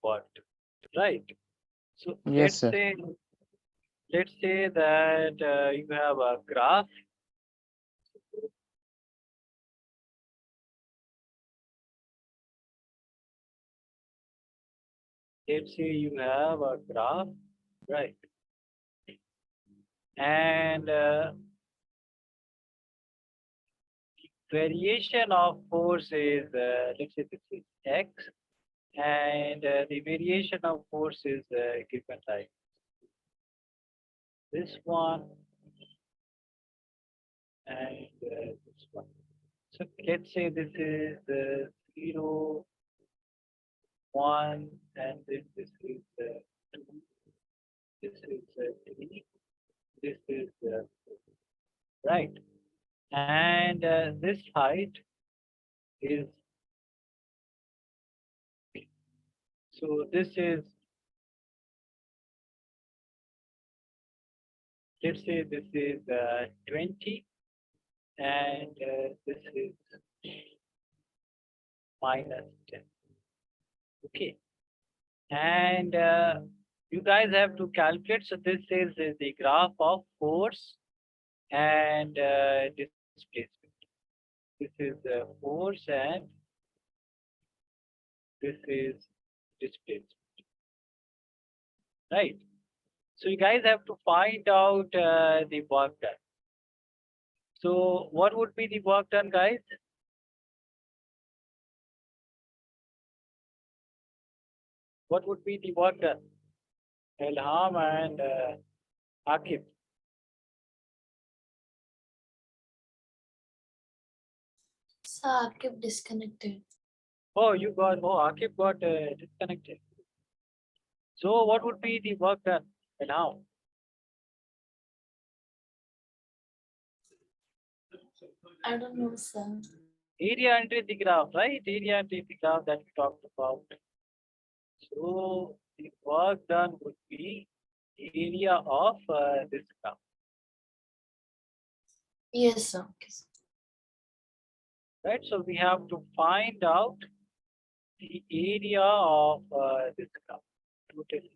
work, right? So Yes, sir. let's say that you have a graph. Let's say you have a graph, right? And variation of force is, let's say this is x, and the variation of force is given like this one and this one. So let's say this is 0, 1, and then this is 2, this is 3, this is right. And this height is, so this is, let's say this is 20, and this is minus 10. Okay. And you guys have to calculate. So this is the graph of force and displacement. This is force and this is displacement, right? So you guys have to find out the work done. So what would be the work done, guys? What would be the work done? Ilham and Akib. So Akib disconnected. Oh, Akib got disconnected. So what would be the work done? Ilham. I don't know, sir. Area under the graph, right? Area under the graph that we talked about. So the work done would be area of this graph. Yes, sir. Okay, sir. Right? So we have to find out the area of this graph. Total.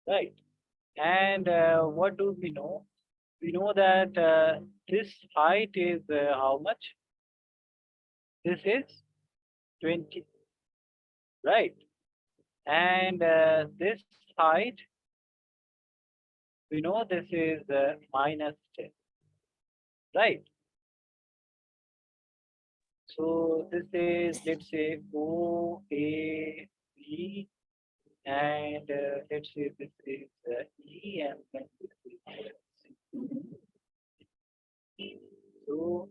Right? And what do we know? We know that this height is how much? This is 20. Right? And this height, we know this is minus 10. Right? So this is, let's say, O, A, B, and let's say this is E, and then this is C. So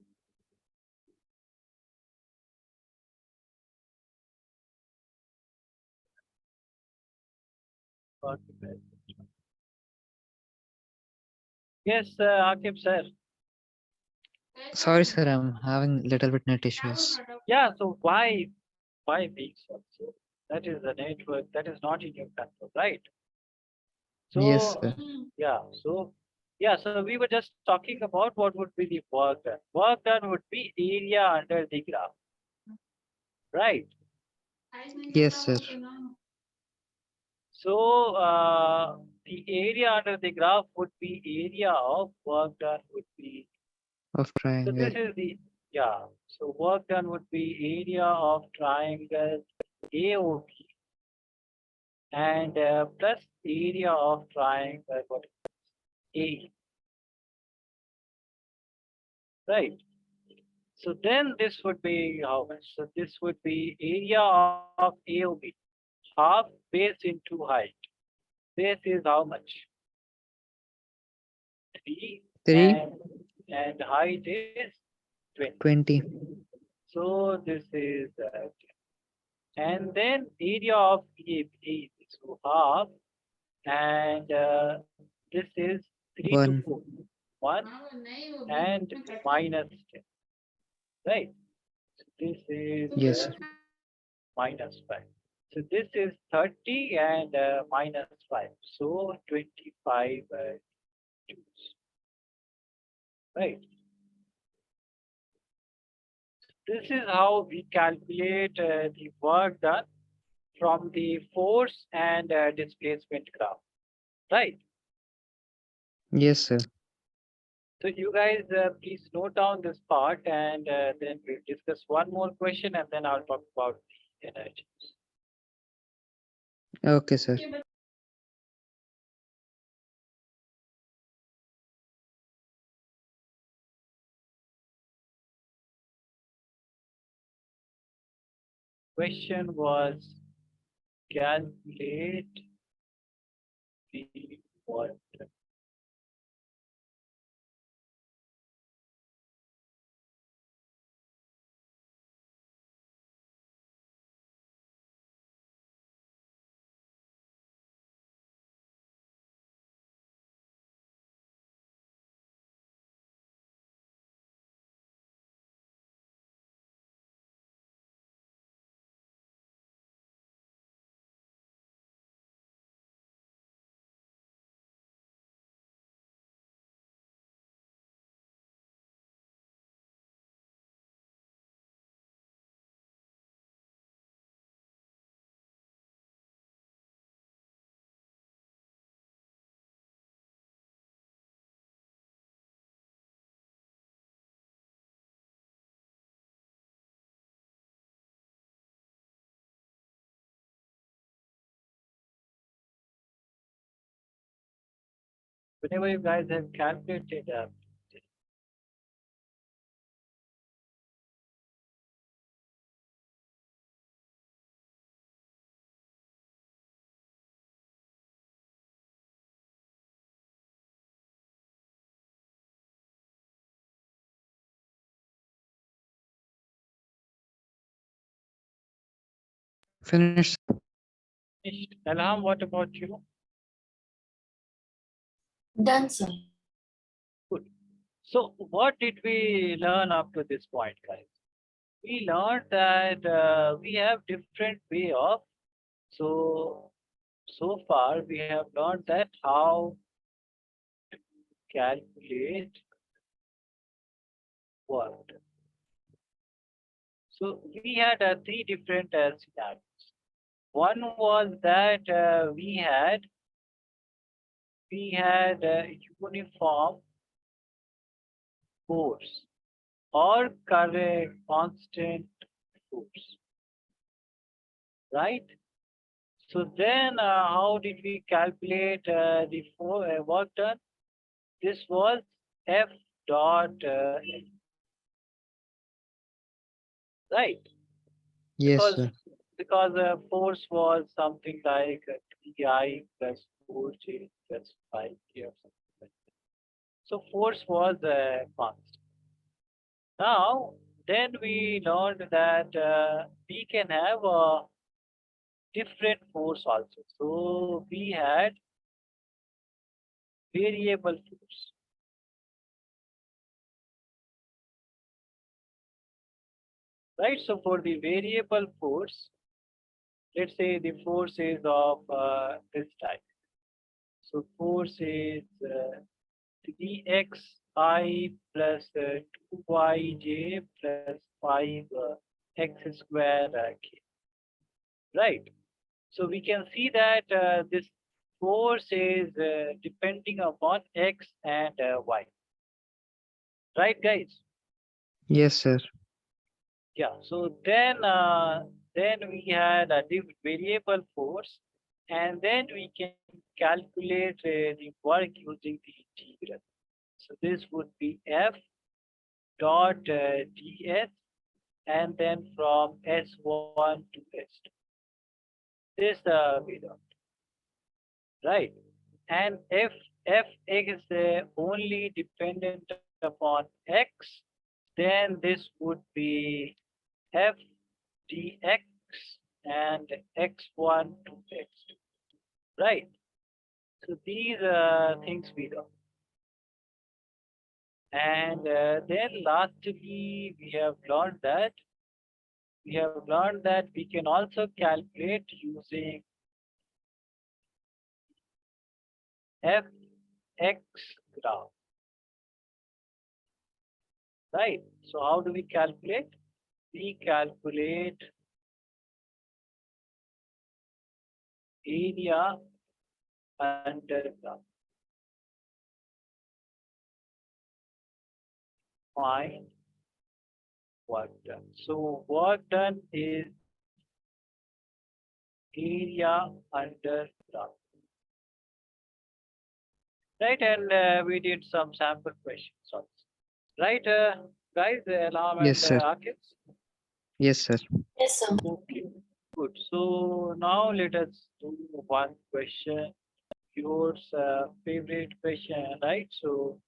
yes, Akib sir. Sorry, sir. I'm having little bit net issues. Yeah. So why weeks also? That is the network. That is not in your control, right? Yes, So sir. yeah. So yeah. So we were just talking about what would be the work done. Work done would be area under the graph, right? Yes, sir. So the area under the graph would be area of work done would be. Of So this triangle. is the, yeah. So work done would be area of triangle AOB and plus area of triangle what A. Right. So then this would be how much? So this would be area of AOB, half base into height. Base is how much? 3, 3, and height is 20. 20. So this is and then area of EAB is so half, and this is 3 to 1. 4, 1 and minus 10, right? So this is Yes, sir. minus 5. So this is 30 and minus 5. So 25 joules, right? This is how we calculate the work done from the force and displacement graph, right? Yes, sir. So you guys please note down this part and then we'll discuss one more question and then I'll talk about the energies. Okay, sir. Question was calculate the what? Whenever you guys have calculated Finished. finished. Alham, what about you? Done, sir. Good. So what did we learn up to this point, guys? We learned that we have different way of so far we have learned that how to calculate what. So we had three different scenarios. One was that we had uniform force or correct constant force, right? So then, how did we calculate the work done? This was F dot right, Yes, because sir. force was something like Ti plus 4J plus 5K or something like that. So force was constant. Now, then we learned that we can have a different force also. So we had variable force. Right, so for the variable force, let's say the force is of this type. So force is 3xi plus 2yj plus 5x square k. Right. So we can see that this force is depending upon x and y. Right, guys? Yes, sir. Yeah. So then we had a variable force, and then we can calculate the work using the integral. So this would be F dot ds, and then from S1 to S2. This we done, right? And if f is only dependent upon x, then this would be f dx and x1 to x2, right? So these things we do. And then lastly, we have learned that we can also calculate using fx graph, right? So how do we calculate? We calculate area under graph. Find work done. So work done is area under graph. Right, and we did some sample questions also. Right, guys, Alam and Yes, sir. Akif? Yes, sir. Yes, sir. Okay, good. So now let us do one question. Yours favorite question, right? So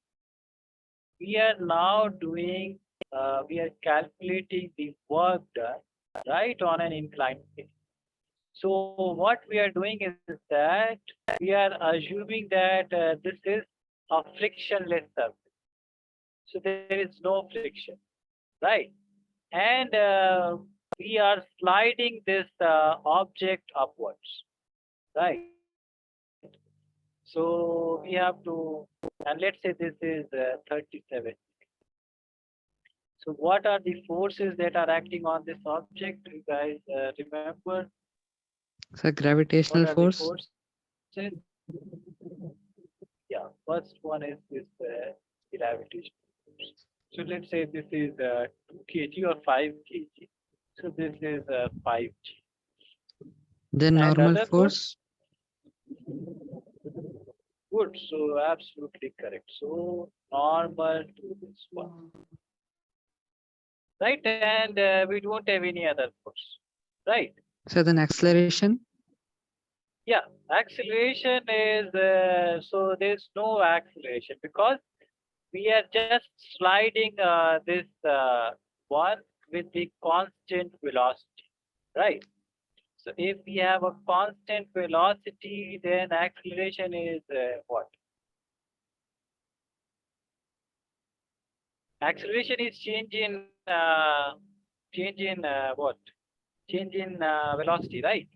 we are now doing, we are calculating the work done, right, on an inclined plane. So what we are doing is that we are assuming that this is a frictionless surface. So there is no friction, right? And we are sliding this object upwards, right? So we have to, and let's say this is 37. So what are the forces that are acting on this object? You guys remember Sir, what gravitational are the force. forces? Yeah, first one is this gravitational force. So let's say this is 2 kg or 5 kg. So this is 5G. Then And normal other force. good, so absolutely correct. So normal to this one, right? And we don't have any other force, right? So then acceleration. Yeah, acceleration is so there's no acceleration because we are just sliding this one with the constant velocity, right? So if we have a constant velocity, then acceleration is what? Acceleration is change in what? Change in velocity, right?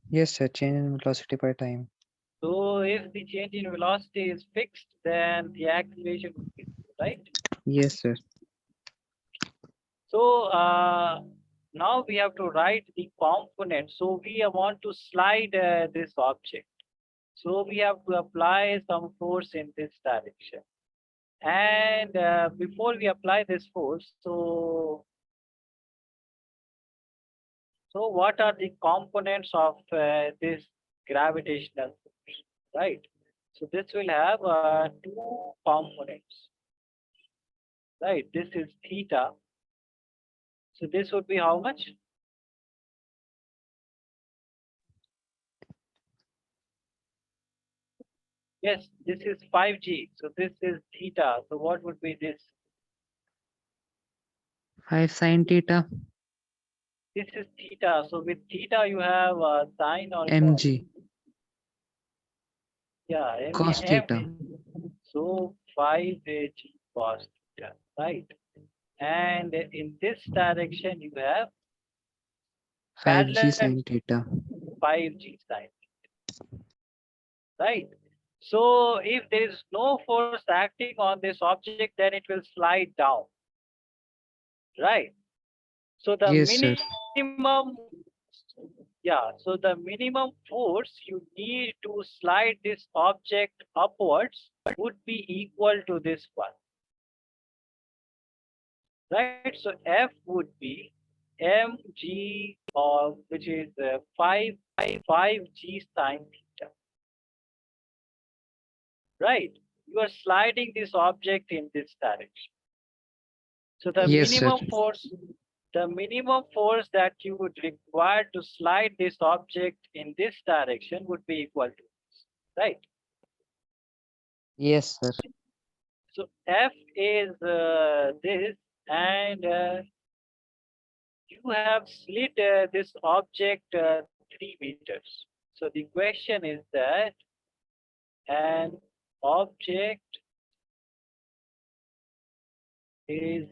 Yes, sir. Change in velocity by time. So if the change in velocity is fixed, then the acceleration would be zero, right? Yes, sir. So now we have to write the component. So we want to slide this object. So we have to apply some force in this direction. And before we apply this force, so what are the components of this gravitational force, right? So this will have two components, right? This is theta. So this would be how much? Yes, this is 5G. So this is theta. So what would be this? 5 sine theta. This is theta. So with theta, you have sine or cos? Mg. Yeah, Cos theta. So 5G cos theta, right? And in this direction, you have 5g parallel sine theta. 5G sine, right? So if there is no force acting on this object, then it will slide down, right? So the Yes, sir. yeah, so the minimum force you need to slide this object upwards would be equal to this one, right? So F would be mg of which is 5g sine theta, right? You are sliding this object in this direction. So the Yes, sir. minimum force that you would require to slide this object in this direction would be equal to this, right? Yes, sir. So F is this, and you have slid this object 3 meters. So the question is that an object is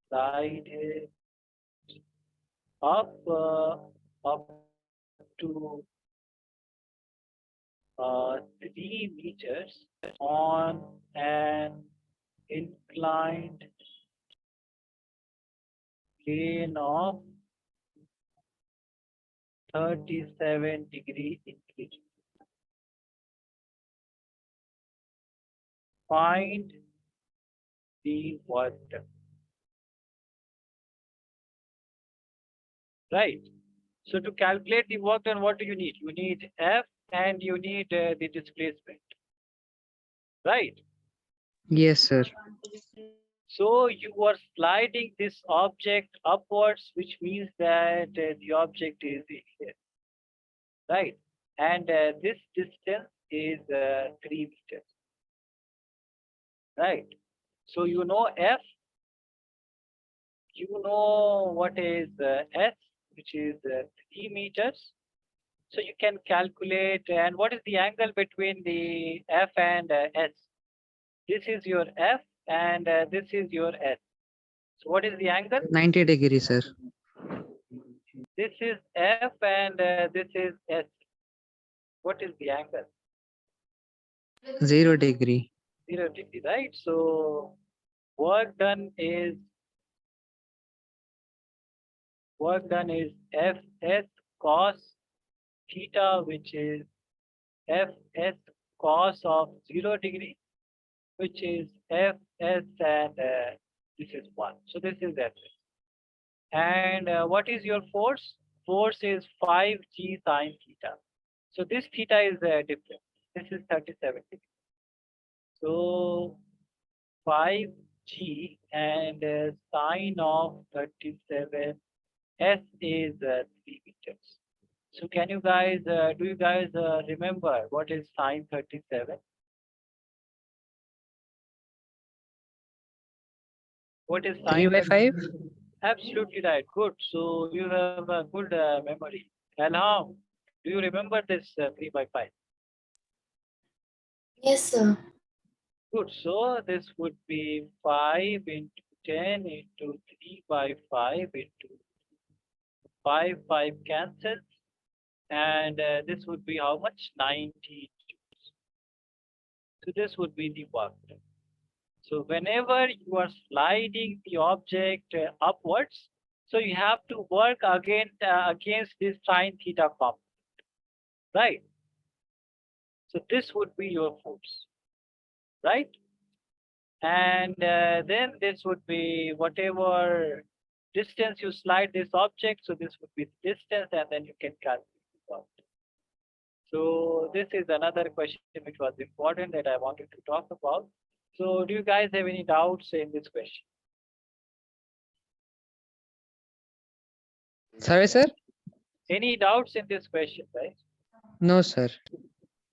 slided up to 3 meters on an inclined plane of 37-degree inclination. Find the work done. Right. So to calculate the work done, what do you need? You need F and you need the displacement. Right. Yes, sir. So you are sliding this object upwards, which means that the object is here. Right. And this distance is 3 meters. Right. So you know F, you know what is S, which is 3 meters. So you can calculate, and what is the angle between the F and S? This is your F and this is your S. So what is the angle? 90 degrees, sir. This is F and this is S. What is the angle? 0 degree. 0 degree, right? So work done is Fs cos theta, which is Fs cos of 0 degree, which is Fs, and this is 1. So this is Fs. And what is your force? Force is 5g sine theta. So this theta is different. This is 37 degrees. So 5g and sine of 37, S is 3 meters. So can you guys, do you guys remember what is sine 37? What is 3 sine by 5? 37? Absolutely right. Good. So you have a good memory. Elham, do you remember this 3 by 5? Yes, sir. Good. So this would be 5 into 10 into 3 by 5 into 5, 5 cancels. And this would be how much? 90 joules. So this would be the work done. So whenever you are sliding the object upwards, so you have to work against this sine theta component, right? So this would be your force, right? And then this would be whatever distance you slide this object. So this would be the distance, and then you can calculate the work. So this is another question which was important that I wanted to talk about. So do you guys have any doubts in this question? Sorry, sir? Any doubts in this question, right? No, sir.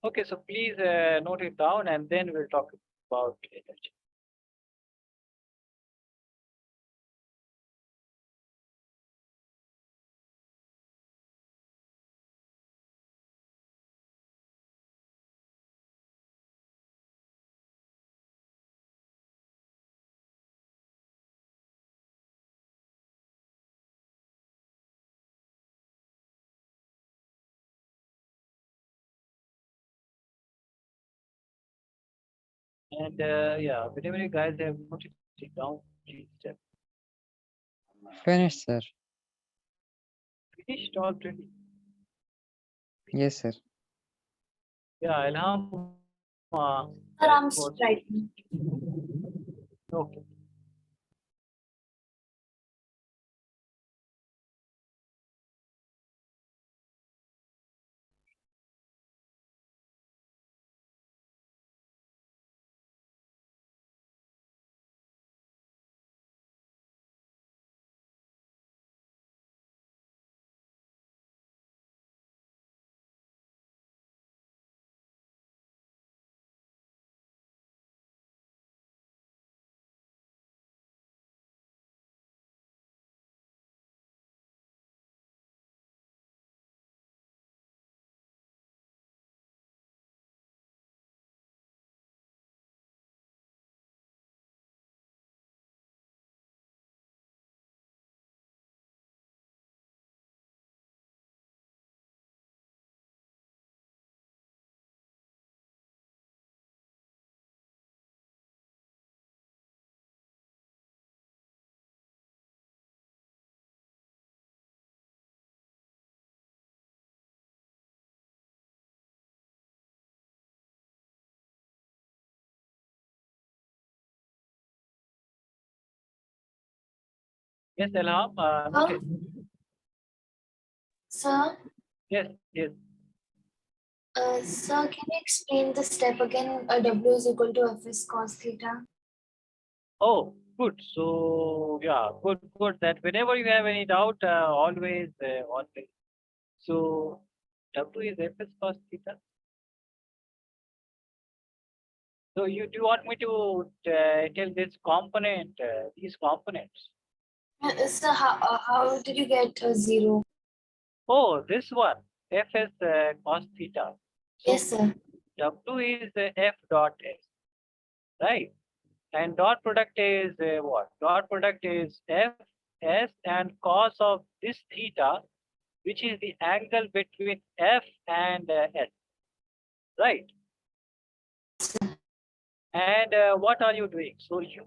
Okay, so please note it down and then we'll talk about energy. And yeah, whenever you guys have noted it down, please Finished, sir. finished already. Yes, sir. Yeah, Ilham. Sir, I'm was- writing. Okay. Yes, Elham, notice. Sir, Yes, yes. sir, can you explain the step again? W is equal to Fs cos theta. Oh, good. So, yeah, good. That whenever you have any doubt, always. So, W is Fs cos theta. So, you do you want me to tell this component, these components? Sir, how did you get 0? Oh, this one, Fs cos theta. So, Yes, sir. W is F dot S, right? And dot product is what? Dot product is F S and cos of this theta, which is the angle between F and S, right? And what are you doing? So you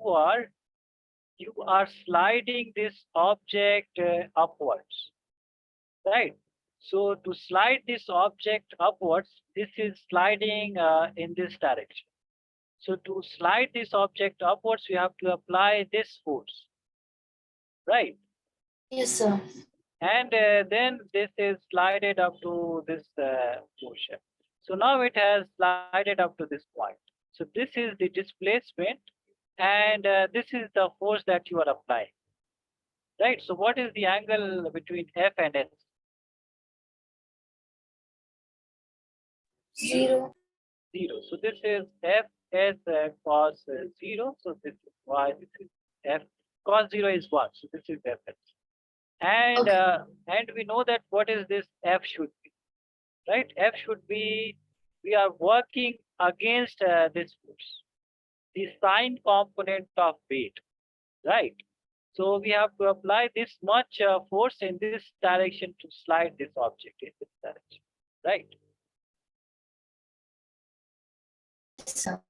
are sliding this object upwards, right? So to slide this object upwards, this is sliding in this direction. So to slide this object upwards, we have to apply this force, right? Yes, sir. And then this is slided up to this portion. So now it has slided up to this point. So this is the displacement, and this is the force that you are applying, right? So what is the angle between F and S? 0. 0. So this is F S cos 0. So this is why this is F cos 0 is 1. So this is F S. Okay. And we know that what is this F should be, right? F should be, we are working against this force, the sine component of weight, right? So we have to apply this much force in this direction to slide this object in this direction, right? Yes, sir.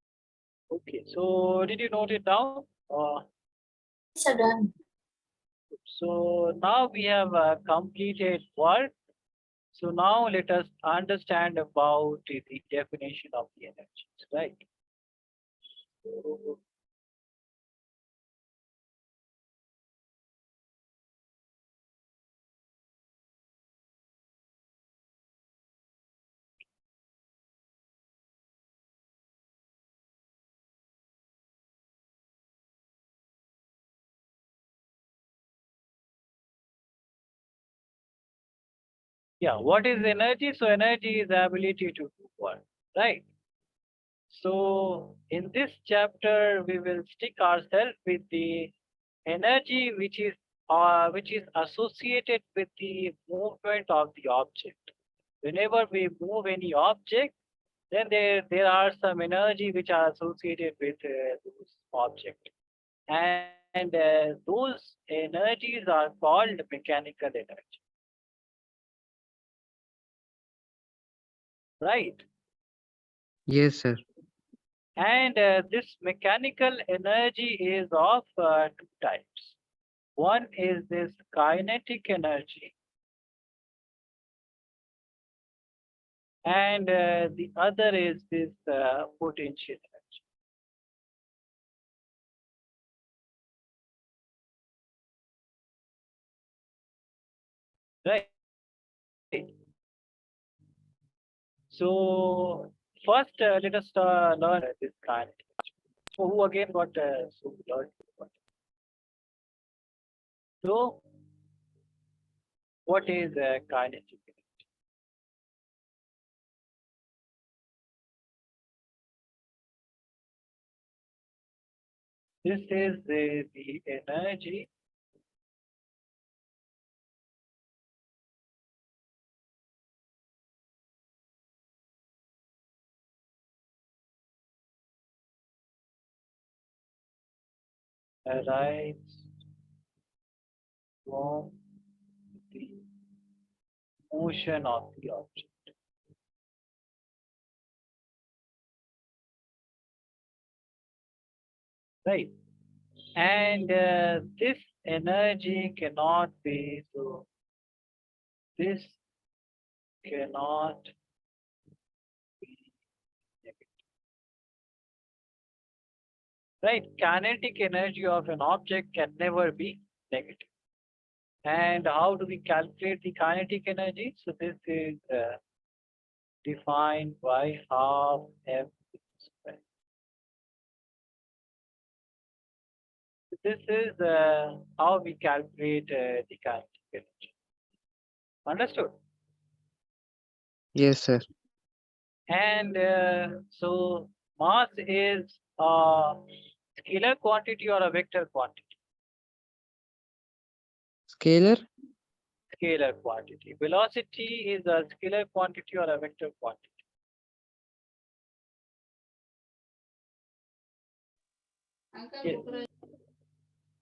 Okay, so did you note it down? Yes, sir, done. So now we have completed work. So now let us understand about the definition of the energies, right? So, yeah, what is energy? So energy is the ability to do work, right? So in this chapter, we will stick ourselves with the energy which is associated with the movement of the object. Whenever we move any object, then there are some energy which are associated with those object. And those energies are called mechanical energy, right? Yes, sir. And this mechanical energy is of two types. One is this kinetic energy, and the other is this potential energy, right? So first, let us learn this kinetic energy. So who again got so learned? So what is kinetic energy? This is the energy arises from the motion of the object, right? And this energy cannot be, so this cannot be negative, right? Kinetic energy of an object can never be negative. And how do we calculate the kinetic energy? So this is defined by half m square. So this is how we calculate the kinetic energy. Understood? Yes, sir. And so mass is a scalar quantity or a vector quantity? Scalar? Scalar quantity. Velocity is a scalar quantity or a vector quantity? Yes.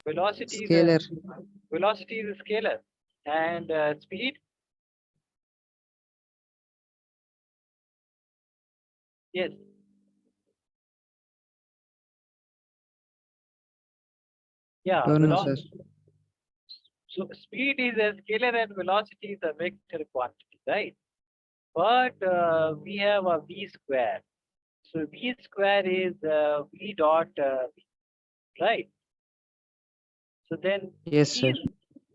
Velocity is a Scalar. scalar. And speed? Yes. Yeah, Don't know, sir. So speed is a scalar and velocity is a vector quantity, right? But we have a v square. So v square is v dot v, right? So then Yes, sir.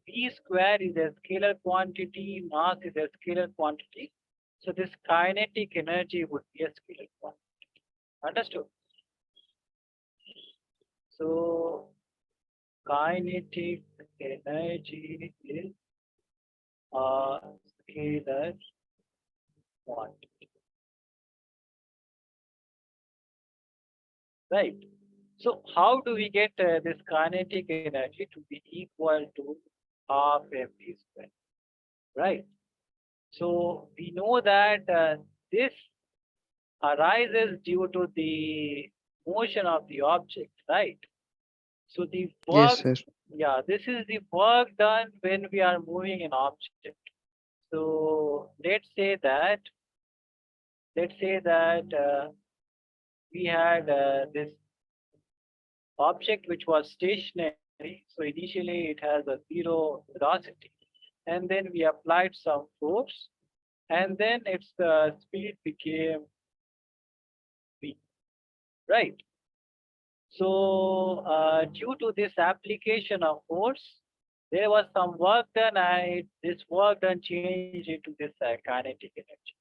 v square is a scalar quantity, mass is a scalar quantity. So this kinetic energy would be a scalar quantity. Understood? So kinetic energy is a scalar quantity, right? So how do we get this kinetic energy to be equal to half mv square, right? So we know that this arises due to the motion of the object, right? So the Yes, work, sir. yeah, this is the work done when we are moving an object. So let's say that we had this object which was stationary. So initially it has a zero velocity, and then we applied some force, and then its speed became v, right? So due to this application of force, there was some work done, and this work done changed into this kinetic energy.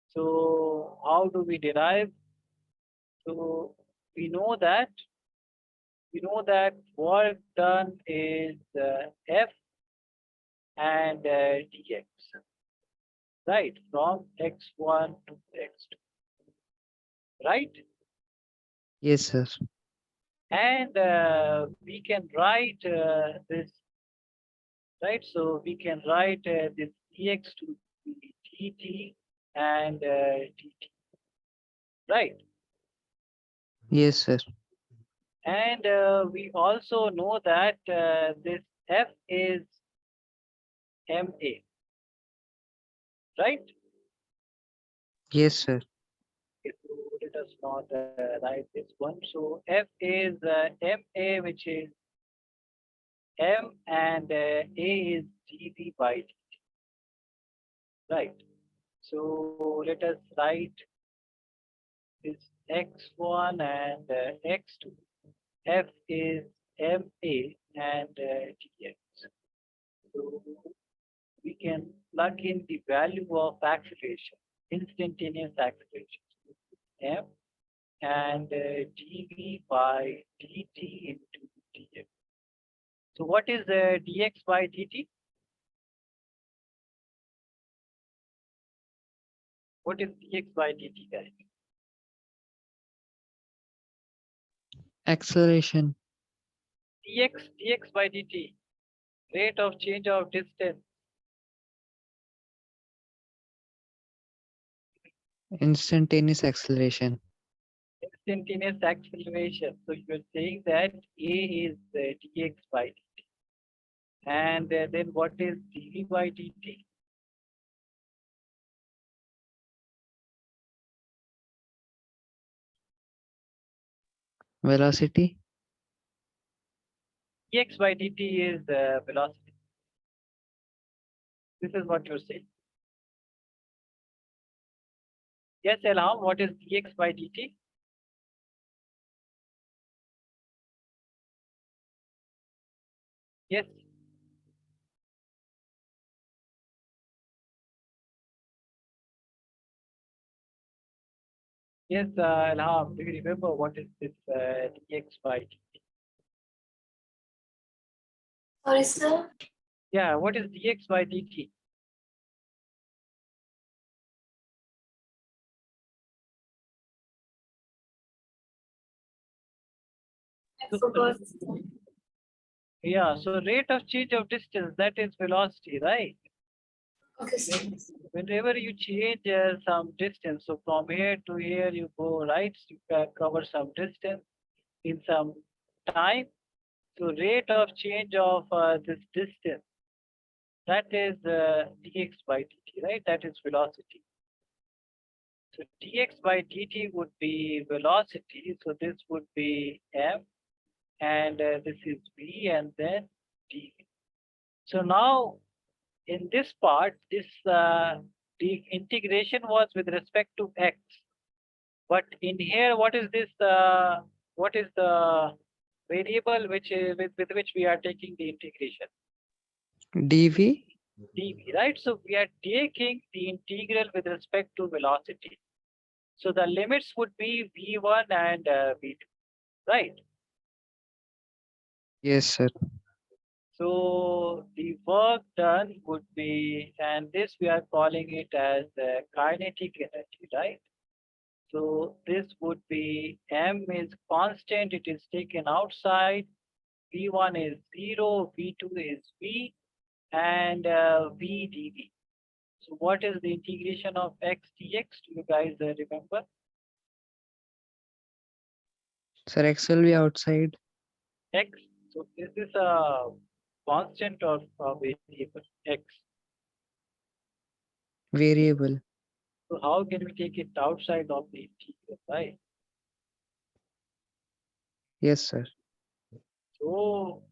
So how do we derive? So we know that work done is F and dx, right? From x1 to x2, right? Yes, sir. And we can write this, right? So we can write this dx to be dt and dt, right? Yes, sir. And we also know that this F is ma, right? Yes, sir. Okay, so let us not write this one. So F is ma, which is m, and a is dv by dt, right? So let us write this x1 and x2. F is ma and dx. So we can plug in the value of acceleration, instantaneous acceleration, m and dv by dt into dx. So what is dx by dt? What is dx by dt, guys? Acceleration. Dx by dt, rate of change of distance. Instantaneous acceleration. Instantaneous acceleration. So you're saying that a is dx by dt. And then what is dv by dt? Velocity. Dx by dt is velocity. This is what you're saying. Yes, Elham, what is dx by dt? Yes. Yes, Ilham, do you remember what is this dx by dt? Sorry, sir. Yeah, what is dx by dt? I So, forgot. yeah, so rate of change of distance, that is velocity, right? Okay, sir. Whenever you change some distance, so from here to here you go, right? So you can cover some distance in some time. So rate of change of this distance, that is dx by dt, right? That is velocity. So dx by dt would be velocity. So this would be m, and this is v, and then dv. So now in this part, this the integration was with respect to x. But in here, what is this? What is the variable which is with which we are taking the integration? dv. dv, right? So we are taking the integral with respect to velocity. So the limits would be v1 and v2, right? Yes, sir. So the work done would be, and this we are calling it as kinetic energy, right? So this would be m is constant, it is taken outside, v1 is 0, v2 is v, and v dv. So what is the integration of x dx? Do you guys remember? Sir, x will be outside. X. So is this a constant or a variable? X. Variable. So how can we take it outside of the integral, right? Yes, sir. So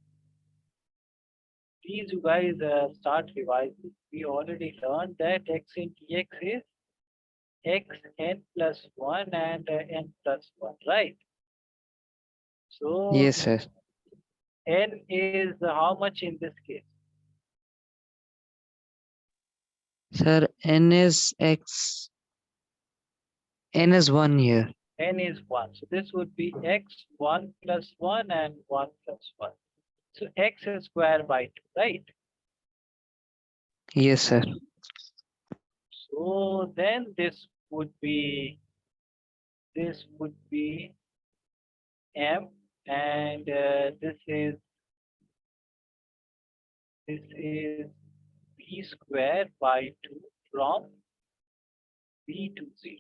please, you guys start revising. We already learned that x in dx is x n plus 1 and n plus 1, right? So Yes, sir. n is how much in this case? Sir, n is x. N is 1 here. N is 1. So this would be x 1 plus 1 and 1 plus 1. So x is square by 2, right? Yes, sir. So then this would be m, and this is b square by 2 from b to 0,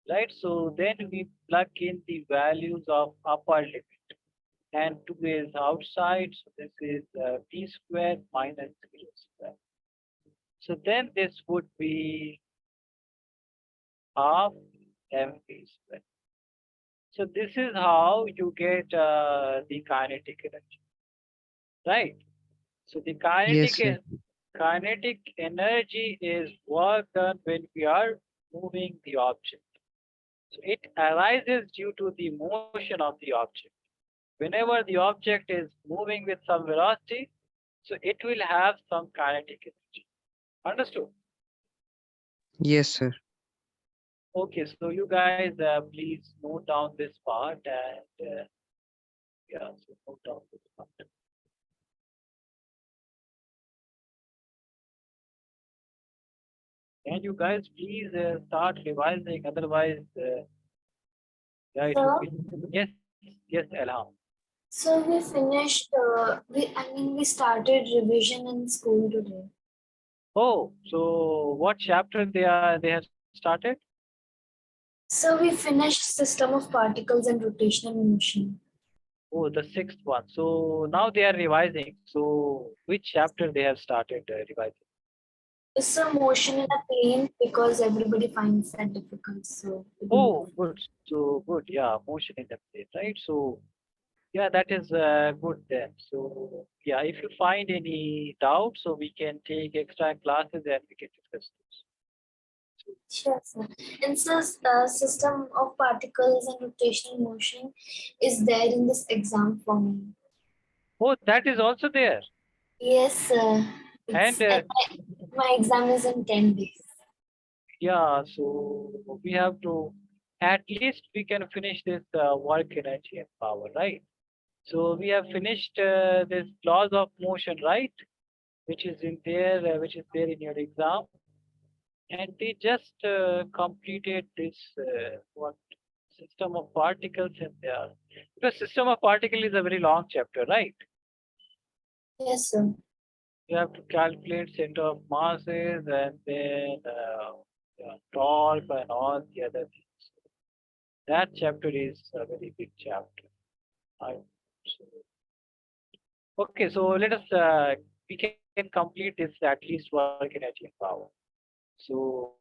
right? So then we plug in the values of upper limit, and 2 is outside, so this is b square minus 0 square. So then this would be half mv square. So this is how you get the kinetic energy, right? So the Yes, sir. kinetic energy is work done when we are moving the object. So it arises due to the motion of the object. Whenever the object is moving with some velocity, so it will have some kinetic energy. Understood? Yes, sir. Okay, so you guys please note down this part, and yeah, so note down this part. And you guys please start revising, otherwise, yeah, it Sir, would be. Yes, Elham. so we finished, we started revision in school today. Oh, so what chapter they have started? So we finished system of particles and rotational motion. Oh, the sixth one. So now they are revising. So which chapter they have started revising? It's a motion in a plane because everybody finds that difficult. So we do Oh, good. So good. Yeah, motion in the plane, right? So yeah, that is good then. So yeah, if you find any doubt, so we can take extra classes and we can discuss this. sure, sir. And so system of particles and rotational motion is there in this exam for me. Oh, that is also there. Yes, sir. And And my exam is in 10 days. yeah, so we have to at least we can finish this work, energy, and power, right? So we have finished this laws of motion, right? Which is in there, which is there in your exam, and they just completed this what system of particles in there. Because system of particle is a very long chapter, right? Yes, sir. You have to calculate center of masses and then torque and all the other things. That chapter is a very big chapter. I, okay, so let us we can complete this at least work energy and power. So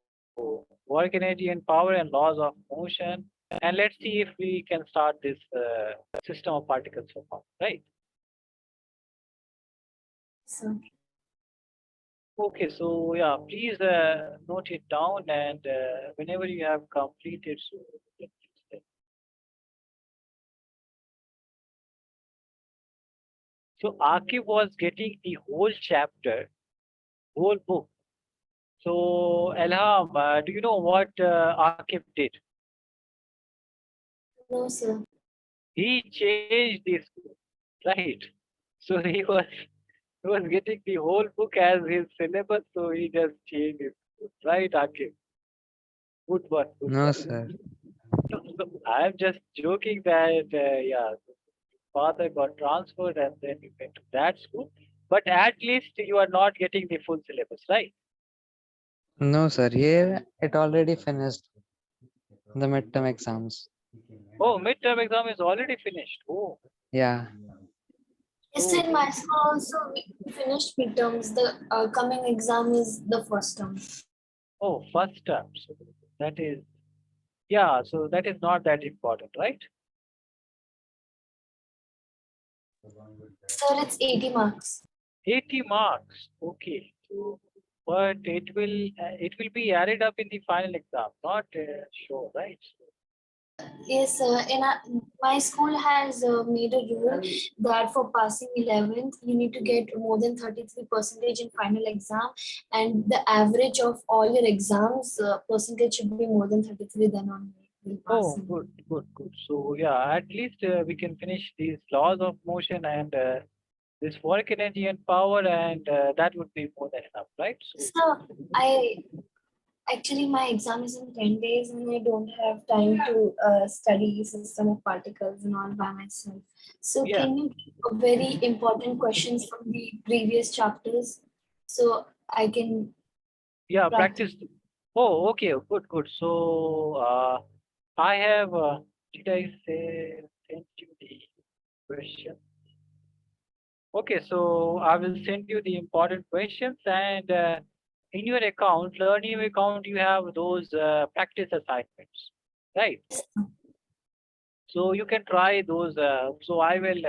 work energy and power and laws of motion, and let's see if we can start this system of particles for power, right? So, Okay, so yeah, please note it down, and whenever you have completed, so so Akib was getting the whole chapter, whole book. So Elham, do you know what Akib did? no, sir. He changed the school, right? So he was getting the whole book as his syllabus, so he just changed it, right, Akib? Good one, good No, one. sir. So I'm just joking that yeah, father got transferred and then you went to that school. But at least you are not getting the full syllabus, right? No, sir. Here it already finished the midterm exams. Oh, midterm exam is already finished. Oh, Yeah. Yes, so sir. In my school also we finished midterms. The coming exam is the first term. oh, first term. So that is yeah. So that is not that important, right? Sir, it's 80 marks. 80 marks. Okay. So, but it will be added up in the final exam, not sure, right? Yes, sir. My school has made a rule that for passing 11th, you need to get more than 33 percentage in final exam, and the average of all your exams percentage should be more than 33. Then only will pass. Oh, good, good, good. So yeah, at least we can finish these laws of motion and this work energy and power, and that would be more than enough, right? So So I actually my exam is in 10 days, and I don't have time to study system of particles and all by myself. So yeah, can you give very important questions from the previous chapters so I can yeah, practice? practice. Oh, okay, good, good. So I have. Did I say send you the question? Okay, so I will send you the important questions, and in your account, Learnivio account, you have those practice assignments, right? So you can try those. So I will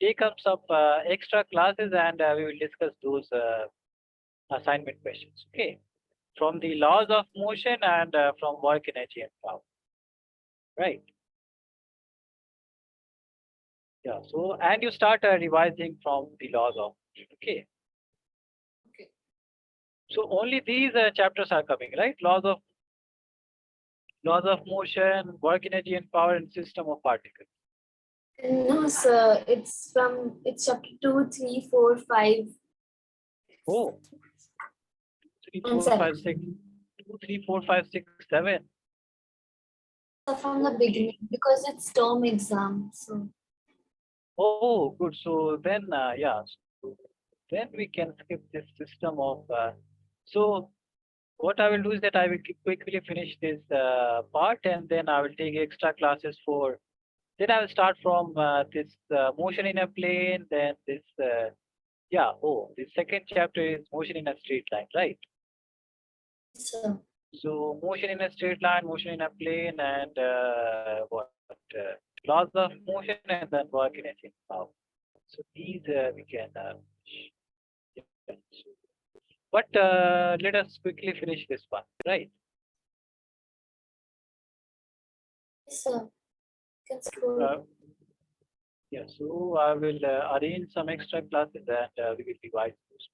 take up some extra classes, and we will discuss those assignment questions. Okay, from the laws of motion and from work energy and power, right? Yeah. So and you start revising from the laws of motion. Okay. Okay. So only these chapters are coming, right? Laws of motion, work energy and power, and system of particles. No, sir. It's chapter 2, 3, 4, 5, Oh, three, and four, 7. five, six, 2, 3, 4, 5, 6, 7. So from the Okay. beginning because it's term exam. So Oh, good. So then, yeah, so then we can skip this system of. So what I will do is that I will quickly finish this part, and then I will take extra classes for. Then I will start from this motion in a plane. Then this, yeah. Oh, the second chapter is motion in a straight line, right? sir. So motion in a straight line, motion in a plane, and what laws of motion, and then work energy and power. So these we can. Yeah. But let us quickly finish this one, right? Yes, sir. You can scroll. Uh, yeah. So I will arrange some extra classes, and we will revise those.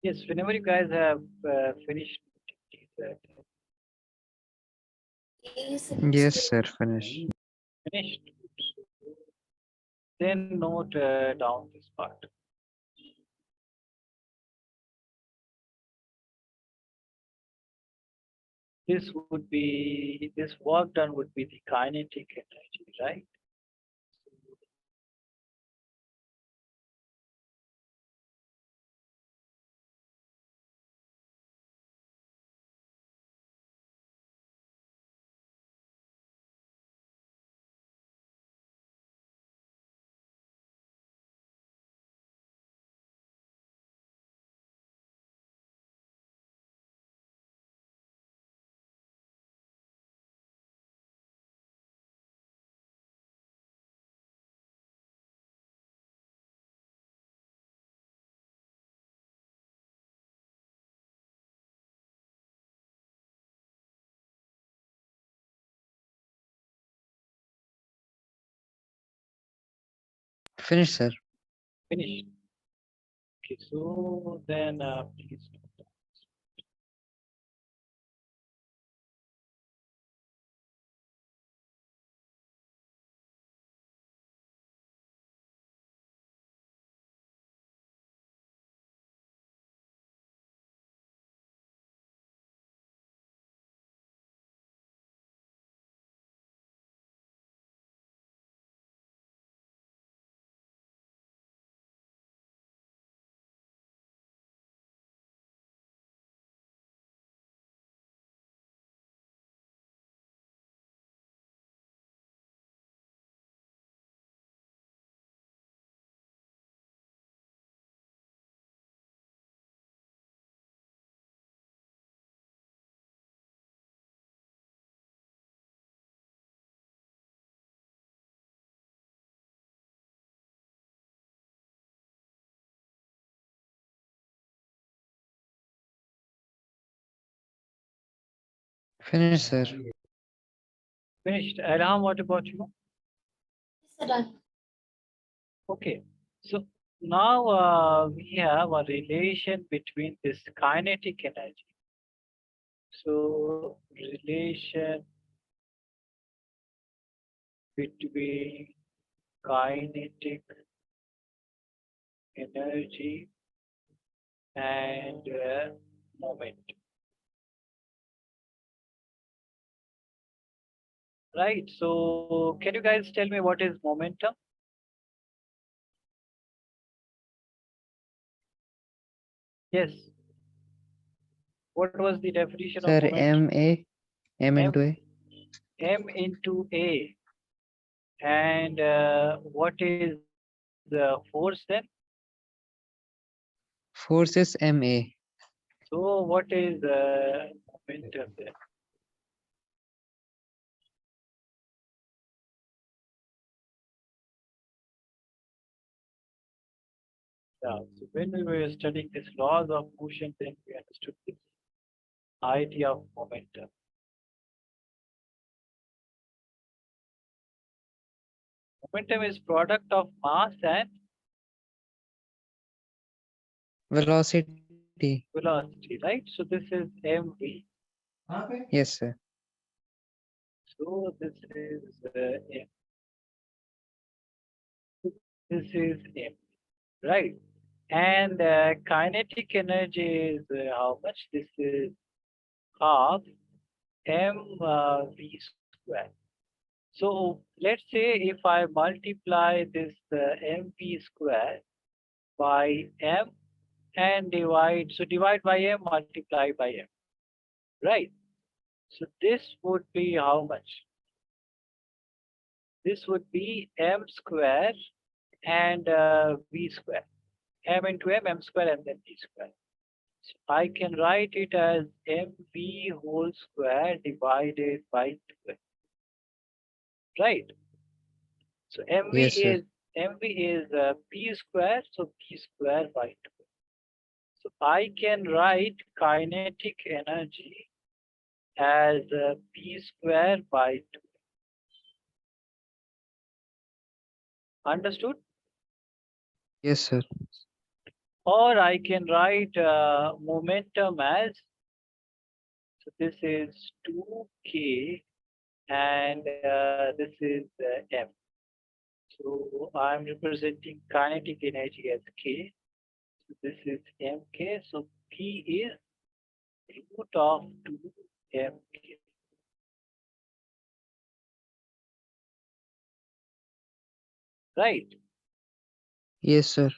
Yes, whenever you guys have finished these, Yes, Yes, sir. Finish. finished, then note down this part. This work done would be the kinetic energy, right? Finish, sir. Finished. Okay, so then please note down. Finish, sir. Finished. Ilham, what about you? sir, done. Okay, so now we have a relation between this kinetic energy. So relation between kinetic energy and moment. Right. So can you guys tell me what is momentum? Yes. What was the definition of Sir, momentum? M into A. M into A. And what is force then? Force is MA. So what is momentum then? Yeah. So when we were studying this laws of motion, then we understood this idea of momentum. Momentum is product of mass and Velocity. velocity, right? So this is mv. Yes, sir. So this is m. This is m, right? And kinetic energy is how much? This is half mv square. So let's say if I multiply this mv square by m and divide by m, multiply by m, right? So this would be how much? This would be m square and v square. M into m square, and then v square. So I can write it as mv whole square divided by 12, right? So Yes, sir. mv is p square, so p square by 12. So I can write kinetic energy as p square by 2. Understood? Yes, sir. Or I can write momentum as, so this is 2k and this is m. So I'm representing kinetic energy as k. So this is mk. So p is root of 2mk. Right? Yes, sir.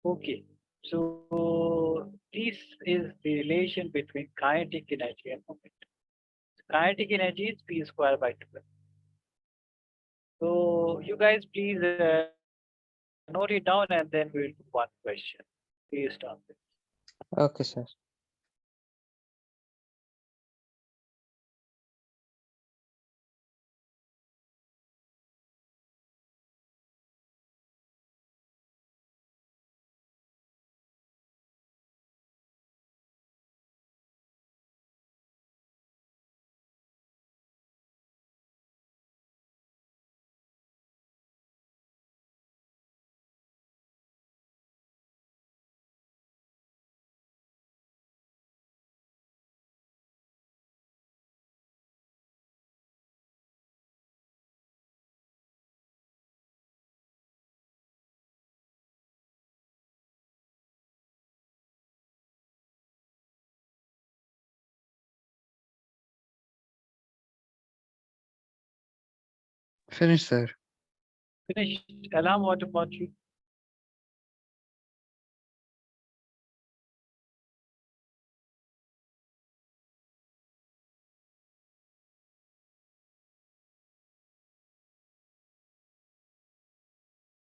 Okay. So this is the relation between kinetic energy and momentum. Kinetic energy is p square by 2. So you guys please note it down and then we'll do one question based on this. Okay, sir. Finish, sir. Finished. Alam, what about you?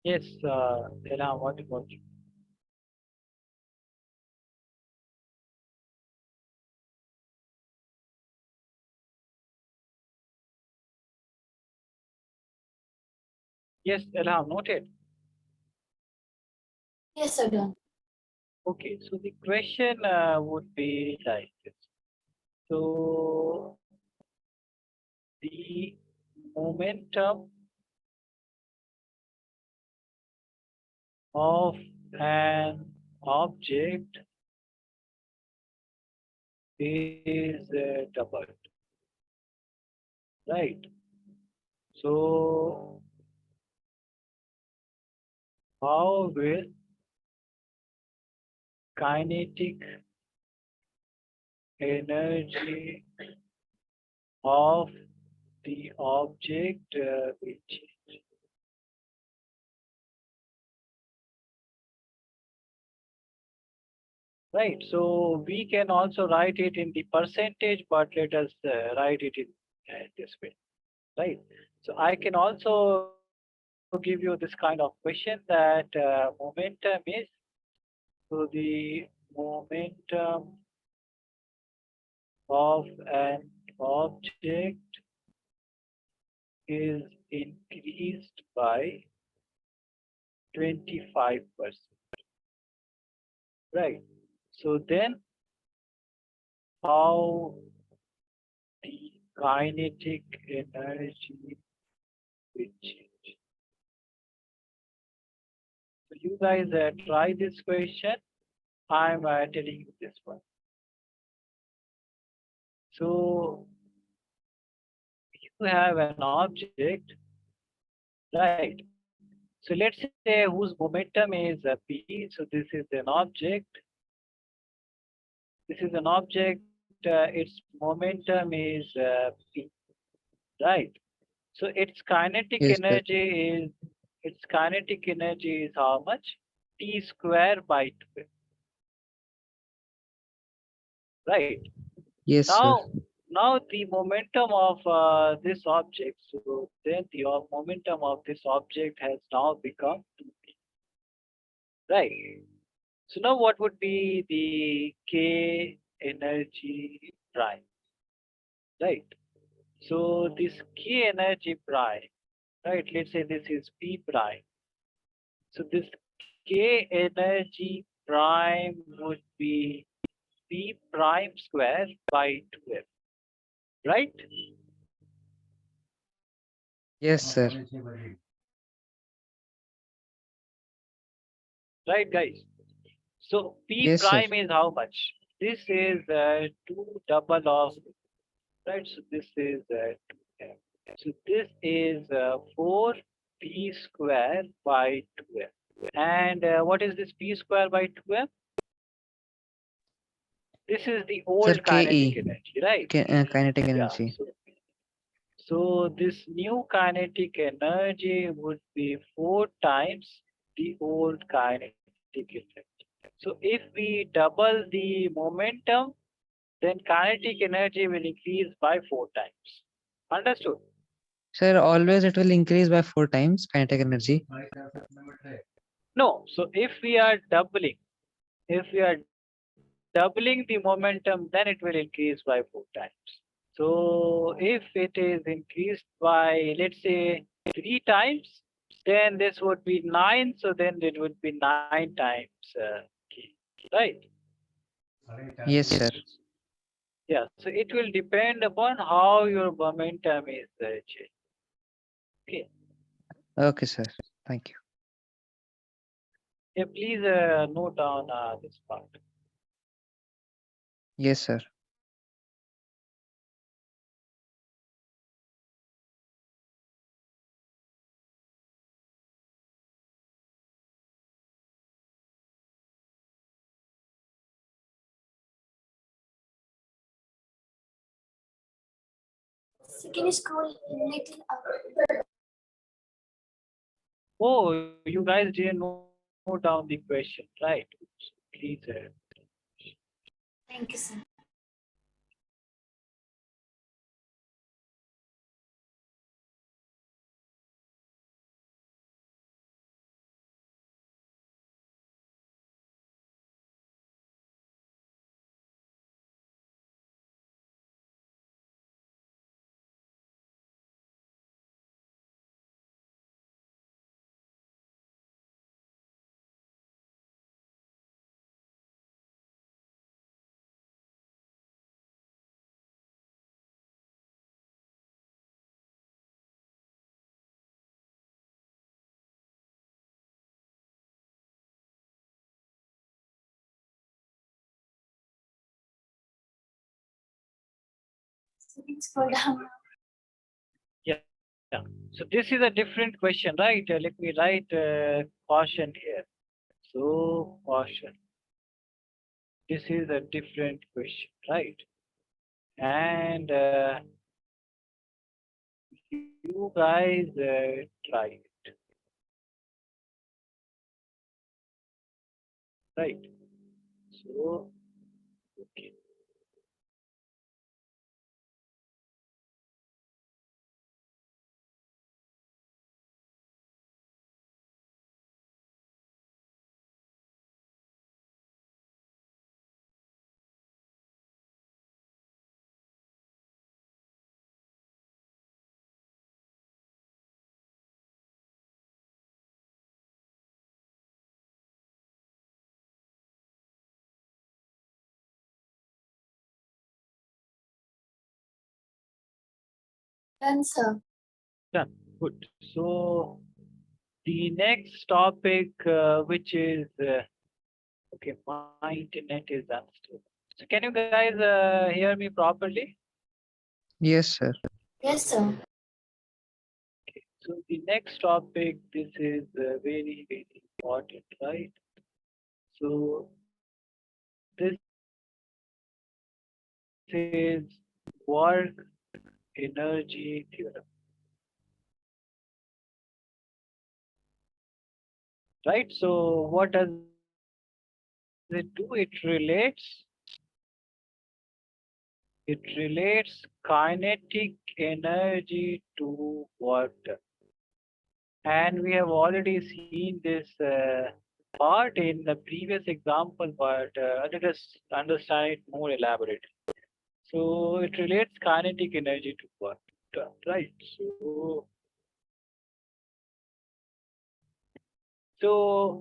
Yes, Alam, what about you? Yes, Alam, noted. Yes, sir, done. Okay, so the question would be like this. So the momentum of an object is doubled, right? So how will kinetic energy of the object will change? Right. So we can also write it in the percentage, but let us write it in this way. Right. So I can also give you this kind of question that momentum is, so the momentum of an object is increased by 25%. Right. So then how the kinetic energy will change? So you guys try this question. I'm telling you this one. So you have an object, right? So let's say whose momentum is P. So this is an object. This is an object. Its momentum is P, right? So Yes, sir. its kinetic energy is how much? T square by 12, right? Yes, sir. Now the momentum of this object. So then the momentum of this object has now become 2p, right? So now what would be the K energy prime, right? So this K energy prime, right? Let's say this is P prime. So this K energy prime would be P prime square by 2f, right? Yes, sir. Right, guys? So P Yes, sir. prime is how much? This is 2 double of, right? So this is 2m. So this is 4p square by 2m. And what is this p square by 2m? This is the Sir, old kinetic KE, energy, right? kinetic Yeah. energy. So this new kinetic energy would be 4 times the old kinetic energy. So if we double the momentum, then kinetic energy will increase by 4 times. Understood? Sir, always it will increase by 4 times kinetic energy. No. So if we are doubling the momentum, then it will increase by 4 times. So if it is increased by, let's say, 3 times, then this would be 9. So then it would be 9 times k, right? Yes, sir. Yeah. So it will depend upon how your momentum is changed. Okay. Okay, sir. Thank you. Yeah. Please note down this part. Yes, sir. So can you scroll little up? Oh, you guys didn't note down the question, right? Please. Thank you, sir. So can you scroll down? Yeah. So this is a different question, right? Let me write caution here. So caution. This is a different question, right? And you guys try it, right? So, okay. Done, sir. Done. Good. So the next topic, which is okay, my internet is unstable. So can you guys hear me properly? Yes, sir. Yes, sir. So the next topic, this is very, very important, right? So this is work energy theorem, right? So what does it do? It relates kinetic energy to work done. And we have already seen this part in the previous example, but let us understand it more elaborately. So it relates kinetic energy to work done, right? So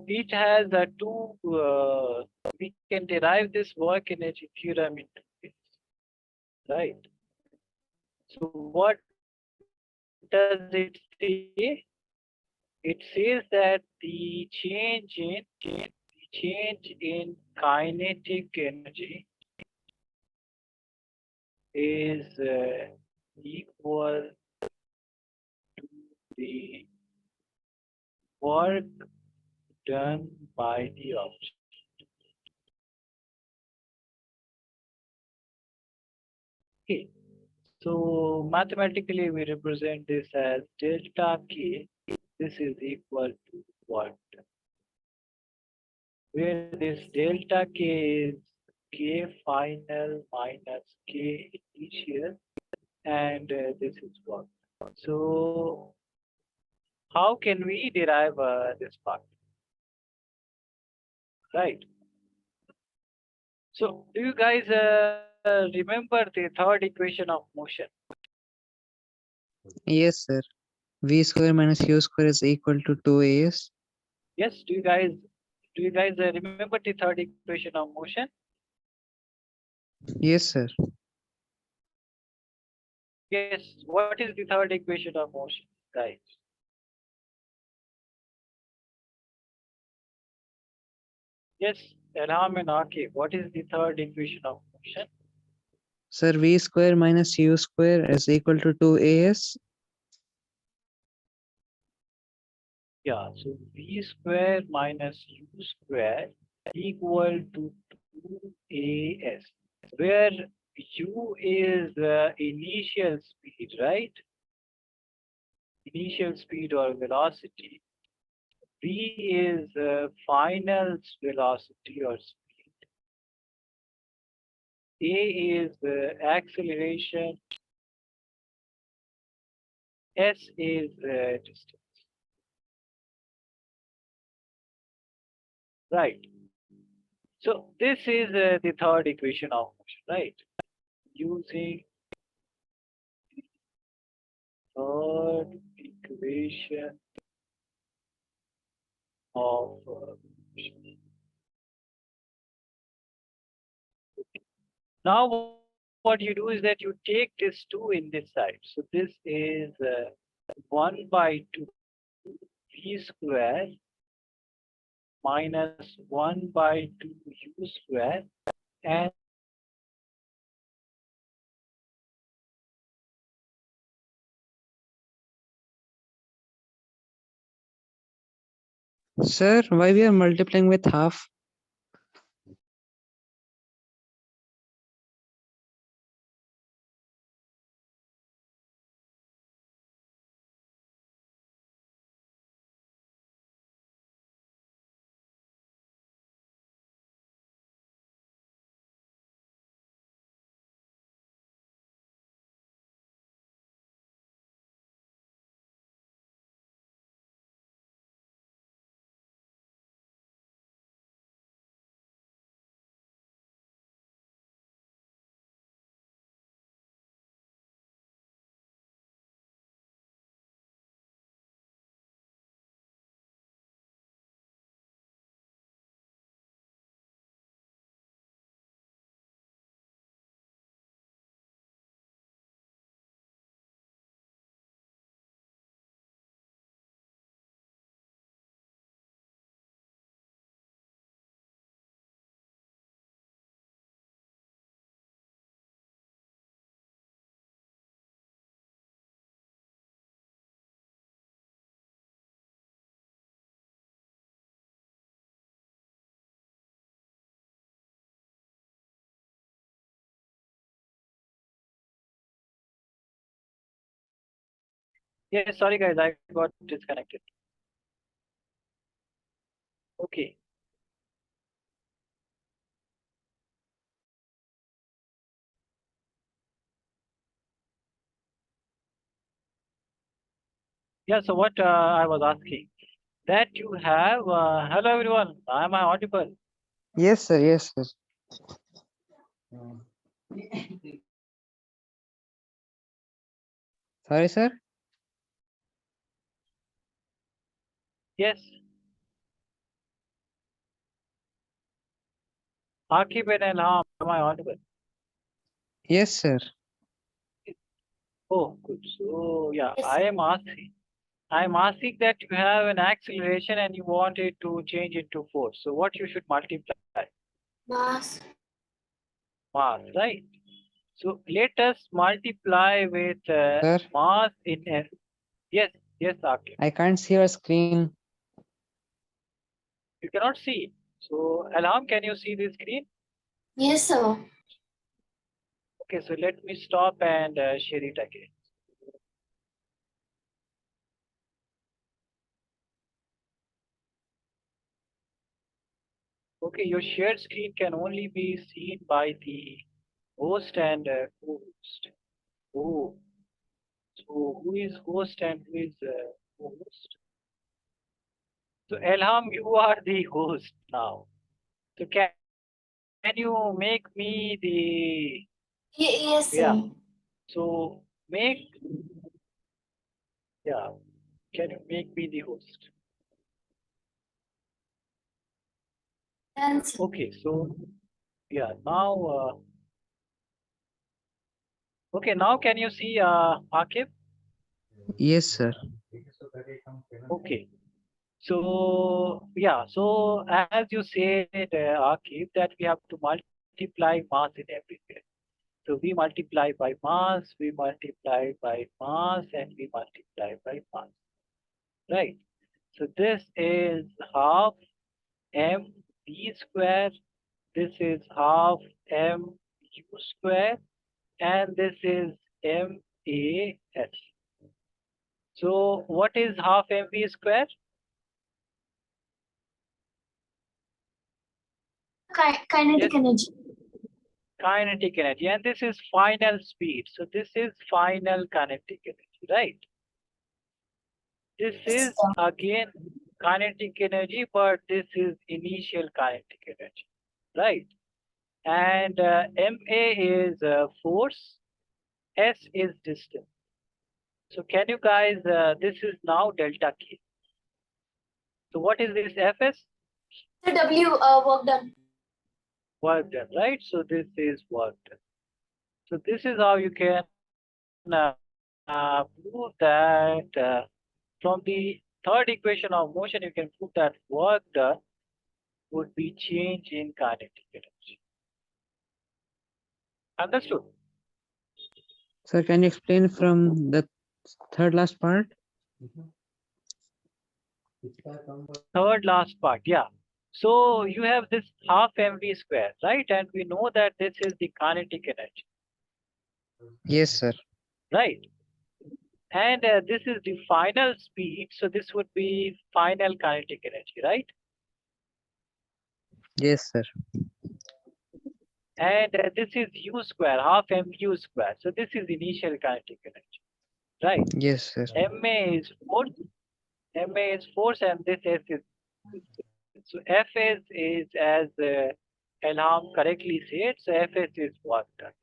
it has two, we can derive this work energy theorem into this, right? So what does it say? It says that the change in change in kinetic energy is equal to the work done by the object. Okay. So mathematically we represent this as delta K. This is equal to what? Where this delta K is K final minus K initial, and this is what. So how can we derive this part? Right. So do you guys remember the third equation of motion? Yes, sir. V square minus U square is equal to 2as. Yes. Do you guys remember the third equation of motion? Yes, sir. Yes. What is the third equation of motion, guys? Yes. Elham and Akif. What is the third equation of motion? Sir, V square minus U square is equal to 2as. Yeah. So V square minus U square equal to 2as, where U is initial speed, right? Initial speed or velocity. V is final velocity or speed. A is acceleration. S is distance. Right. So this is the third equation of motion, right? Using third equation of motion. Now what you do is that you take this 2 in this side. So this is 1 by 2 v square minus 1 by 2 u square, and Sir, why we are multiplying with half? yes, sorry guys, I got disconnected. Okay. Yeah, so what I was asking, that you have, hello everyone, am I audible? Yes, sir. Yes, sir. Sorry, sir. Yes. Akib and Elham, am I audible? Yes, sir. Oh, good. So yeah, Yes, I am asking I'm asking that you have an acceleration and you want it to change into force. So what you should multiply? Mass. Mass, right? So let us multiply with Sir, mass in yes, yes, Akif. I can't see your screen. You cannot see. So Alham, can you see the screen? Yes, sir. Okay, so let me stop and share it again. Okay, your shared screen can only be seen by the host and co-host. Oh, so who is host and who is co-host? So Elham, you are the host now. So can you make me the Yes, yeah? sir. So make yeah. Can you make me the host? And sir. Okay, so yeah. Now okay. Now can you see Akif? Yes, sir. Okay. So yeah, so as you said, Akif, that we have to multiply mass in everywhere. So we multiply by mass, we multiply by mass, and we multiply by mass. Right. So this is half mv square. This is half mu square, and this is mas. So what is half mv square? Kinetic Yes, energy. kinetic energy, and this is final speed. So this is final kinetic energy, right? This Yes, is sir. again kinetic energy, but this is initial kinetic energy, right? And ma is force, s is distance. So can you guys? This is now delta k. So what is this fs? So W work done. Work done, right? So this is work done. So this is how you can prove that from the third equation of motion, you can prove that work done would be change in kinetic energy. Understood? Sir, can you explain from the third last part? Third last part, yeah. So you have this half mv square, right? And we know that this is the kinetic energy, Yes, sir. right? And this is the final speed, so this would be final kinetic energy, right? Yes, sir. And this is u square, half mu square. So this is initial kinetic energy, right? Yes, sir. ma is force, ma is force, and this s is distance. So fs is as Elham correctly said. So fs is work done.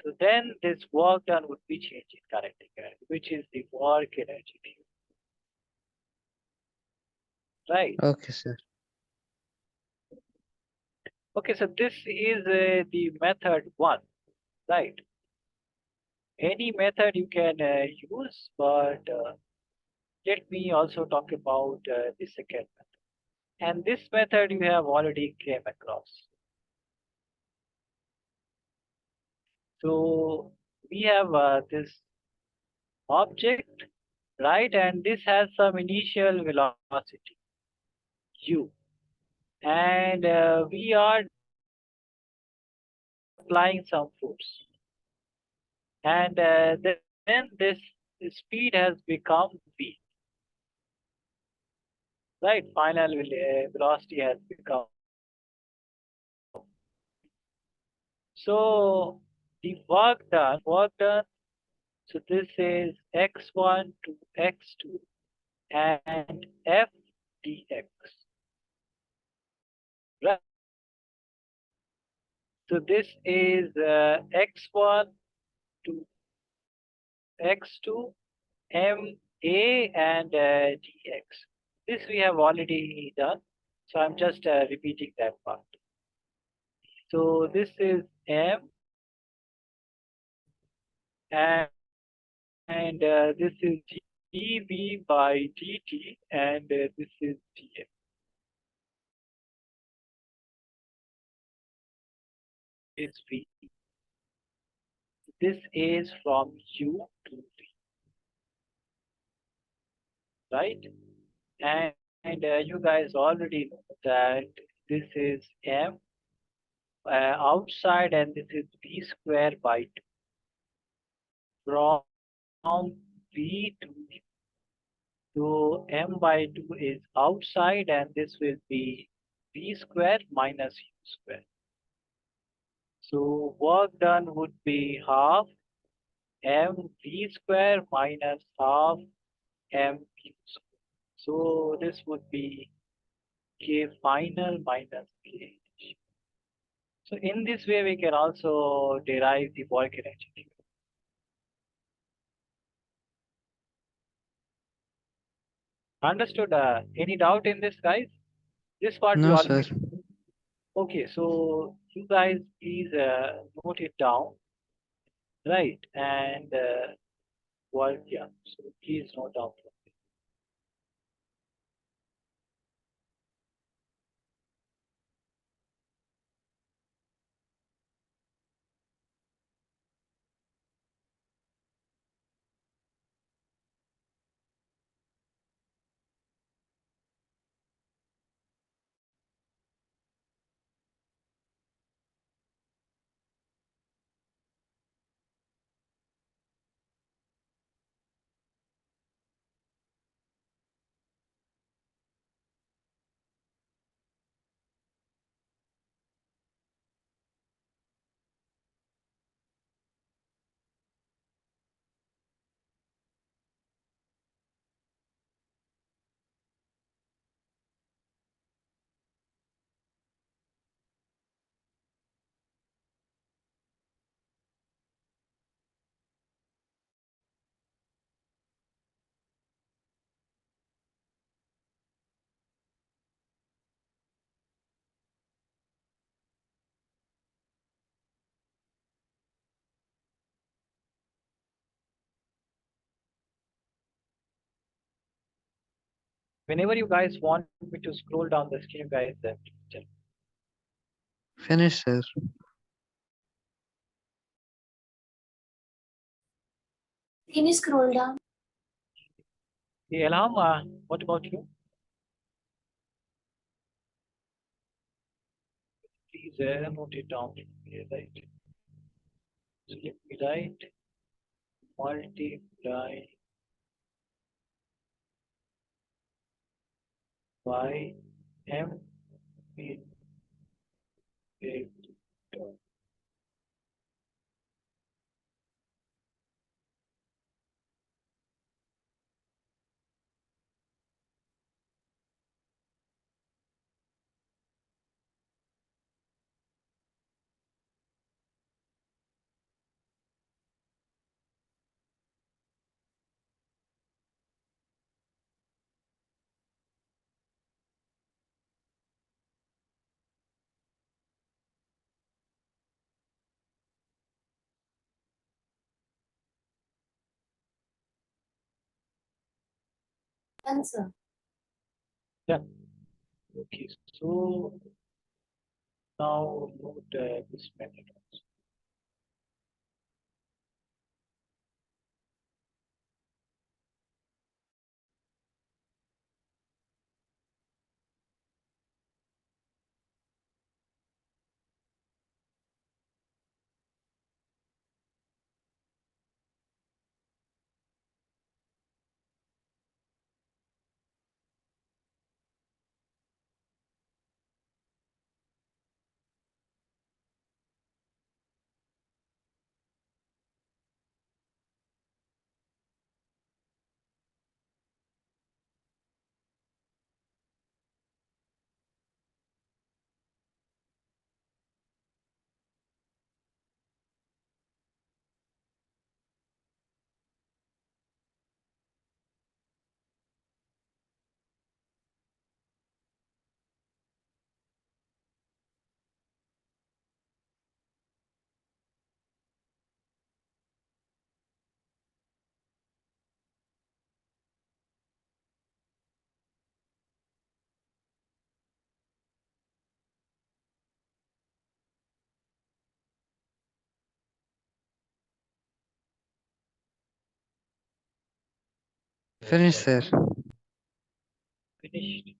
So then this work done would be changed in kinetic energy, which is the work energy, right? Okay, sir. Okay, so this is the method one, right? Any method you can use, but let me also talk about the second method. And this method you have already came across. So we have this object, right? And this has some initial velocity, u. And we are applying some force. And then this speed has become v, right? Final velocity has become. So the work done. So this is x1 to x2 and f dx, right? So this is x1 to x2 m a and dx. This we have already done. So I'm just repeating that part. So this is m and this is g. dv by dt, and this is df. Is v. This is from u to v, right? And you guys already know that this is m outside, and this is v square by 2 from v to u. So m by 2 is outside, and this will be v square minus u square. So work done would be half m v square minus half m u square. So this would be k final minus k. So in this way, we can also derive the work energy. Understood? Any doubt in this, guys? This part we No, sir. already. Okay, so you guys please note it down, right? And work, yeah. So please note down. Whenever you guys want me to scroll down the screen, you guys please tell me. Finish, sir. Can you scroll down? Hey, Ilham, what about you? Please note it down. Right. So let me write multiply by m in vector. Answer. Yeah. Okay. So now note this method also. Finish, sir. Finished.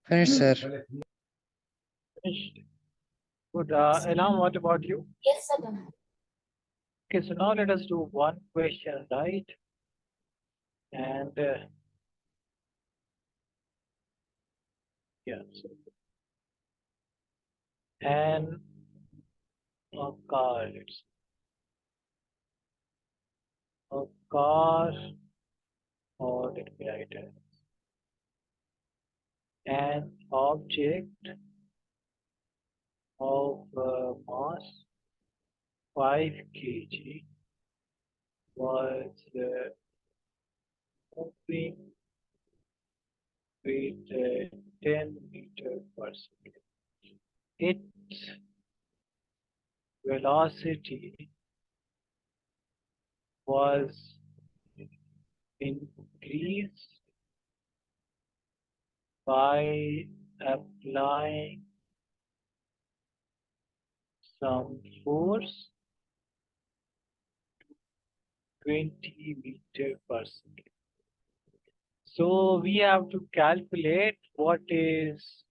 Finish, sir. Finished. Good. Elam, what about you? Yes, sir. Done. Okay, so now let us do one question, right? And yeah, so, and a car. A car, or let me write it. An object of mass 5 kg was moving with 10 meter per second. Its velocity was increased by applying some force 20 meter per second. So we have to calculate what is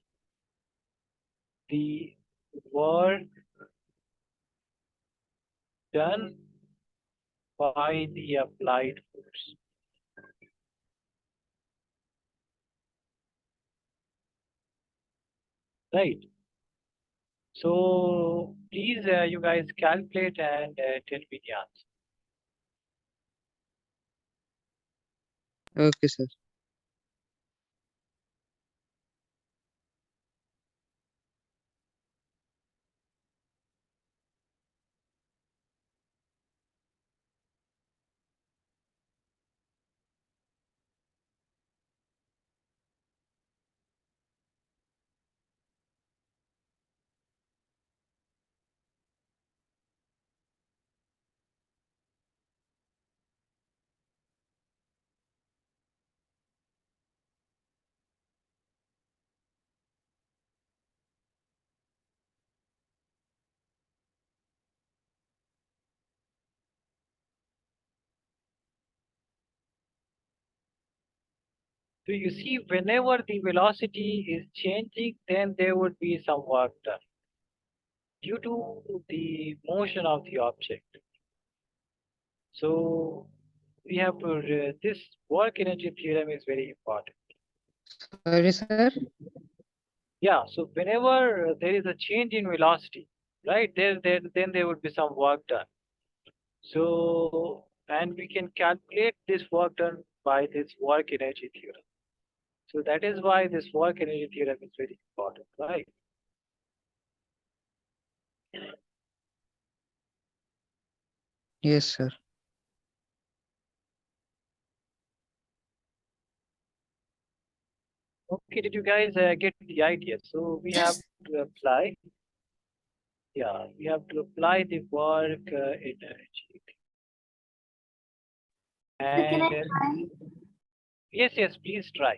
the work done by the applied force. Right. So please, you guys calculate and tell me the answer. Okay, sir. So you see, whenever the velocity is changing, then there would be some work done due to the motion of the object. So we have to, this work energy theorem is very important. Sorry, sir. Yeah, so whenever there is a change in velocity, right, then there would be some work done. So, and we can calculate this work done by this work energy theorem. So that is why this work energy theorem is very important, right? Yes, sir. Okay, did you guys get the idea? So we have to apply. yeah, we have to apply the work energy. So can I And try? yes, please try.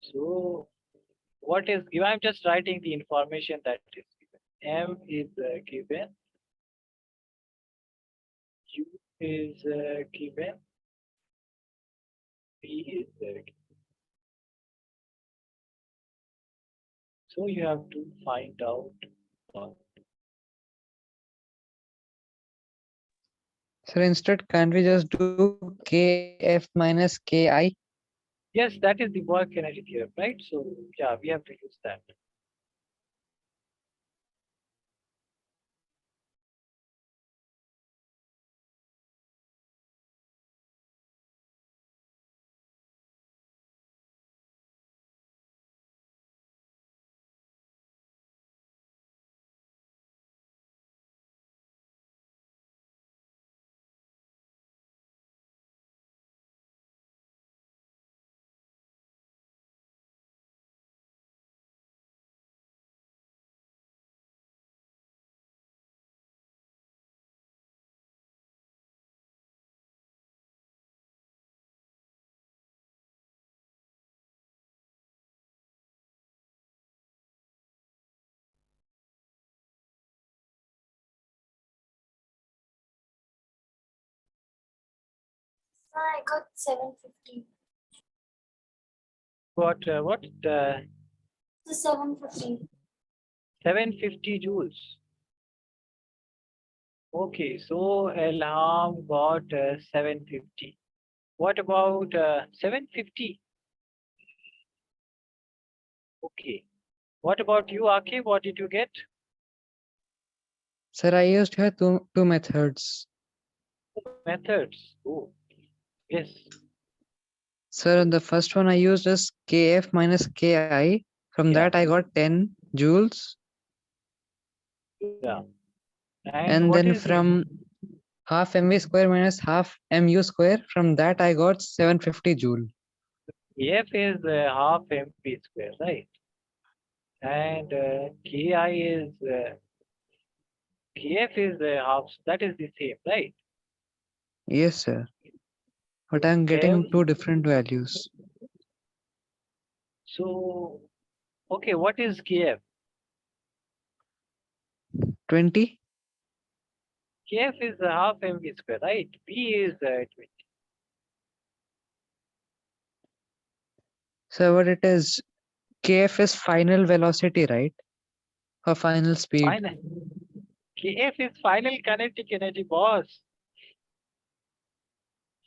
So what is given? I'm just writing the information that is given. M is given. U is given. P is given. So you have to find out what. So instead, can't we just do Kf minus Ki? Yes, that is the work energy theorem, right? So yeah, we have to use that. So I got 750. What? So 750. 750 joules. Okay, so Elham got 750. What about 750? Okay. What about you, Aki? What did you get? Sir, I used here two methods. Methods. Oh, yes. Sir, the first one I used is Kf minus Ki. From Yeah. that, I got 10 joules. Yeah. And What then is the from half mv square minus half mu square, from that I got 750 joule. F is half mp square, right? And Ki is Kf is half. That is the same, right? Yes, sir. But I'm M. getting two different values. So okay, what is Kf? 20. Kf is half mv square, right? P is 20. So what it is, Kf is final velocity, right? Or final speed. Final. Kf is final kinetic energy, boss.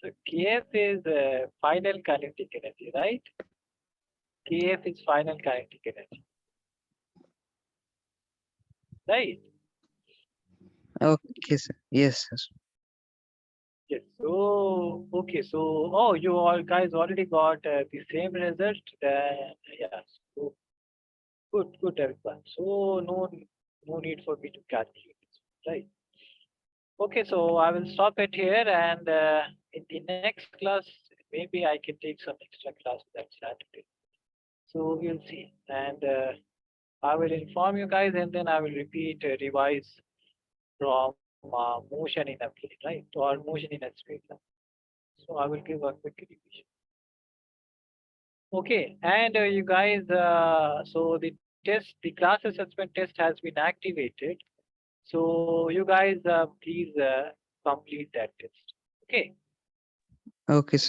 So Kf is final kinetic energy, right? Kf is final kinetic energy, right? Okay, sir. Yes, sir. Yes. So okay. So oh, you all guys already got the same result. Yeah. So good, everyone. So no need for me to calculate this, right? Okay. So I will stop it here, and in the next class, maybe I can take some extra class that Saturday. So we'll see, and I will inform you guys, and then I will repeat, revise from motion in a plane, right? Or motion in a straight line. So I will give a quick revision. Okay, and you guys, so the class assessment test has been activated. So you guys, please complete that test. Okay. Okay, sir.